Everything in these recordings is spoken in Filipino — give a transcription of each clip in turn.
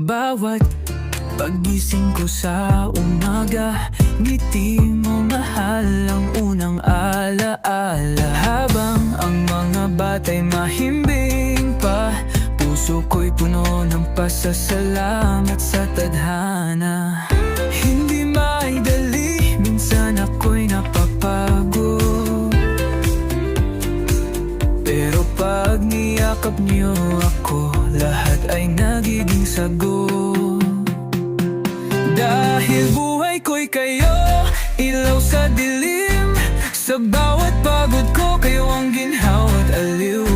Bawat pagising ko sa umaga, ngiti mo mahal ang unang alaala. Habang ang mga bata'y mahimbing pa, puso ko'y puno ng pasasalamat sa tadhana. Hindi maidali, minsan ako'y napapagod, pero pag niyakap niyo ako, lahat ay nagiging sagot. Dahil buhay ko'y kayo, ilaw sa dilim. Sa bawat pagod ko, kayo ang ginhawa't aliw.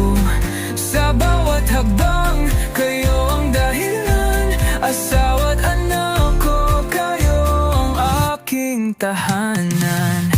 Sa bawat hakbang, kayo ang dahilan. Asawa't anak ko, kayo ang aking tahanan.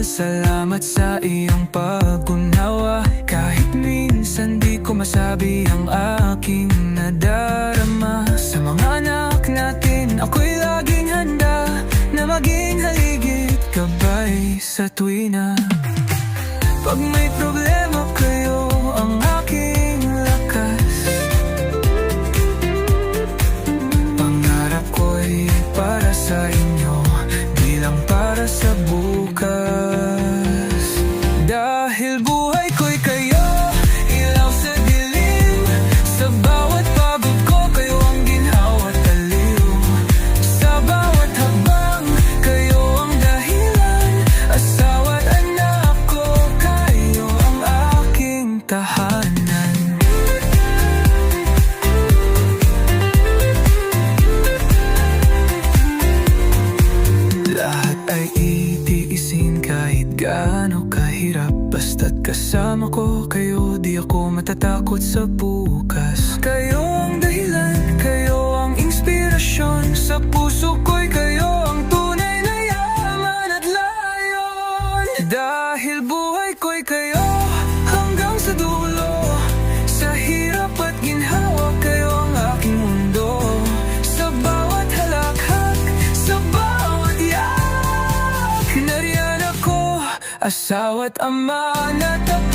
Salamat sa iyong pag-unawa. Kahit minsan di ko masabi ang aking nadarama. Sa mga anak natin, ako'y laging handa na maging haligit gabay sa tuwina. Pag may problema, kayo ang aking lakas. Pangarap ko'y para sa inyo, di lang para sa bukas. Dahil buhay ko'y kayo, ilaw sa dilim. Sa bawat pagod ko, kayo ang ginhawa't aliw. Sa bawat hakbang, kayo ang dahilan. Asawa't anak ko, kayo ang aking tahanan. Lahat ay itiisin kahit gaano kahirap. Basta't kasama ko kayo, di ako matatakot sa bukas. Kayo ang dahilan, kayo ang inspirasyon. Sa puso ko'y kayo ang tunay na yaman at layon. Dahil buhay ko'y kayo, hanggang sa dulo. Sa hirap at ginhawa, kayo ang aking mundo. Sa bawat halakhak, sa bawat yak, nariyan ako, asawa't ama na tapat.